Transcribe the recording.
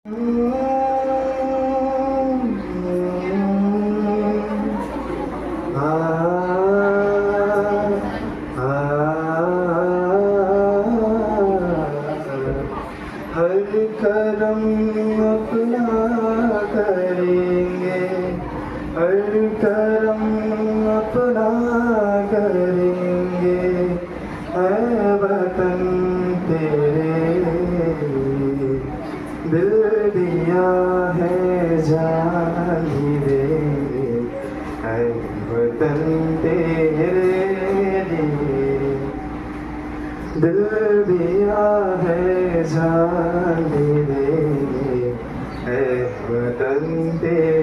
हर करम अपना करेंगे, हर करम अपना करेंगे, है वतन तेरे दिल दिया है जान भी देंगे, है वतन तेरे लिए दिल दिया है जान भी देंगे, है वतन तेरे।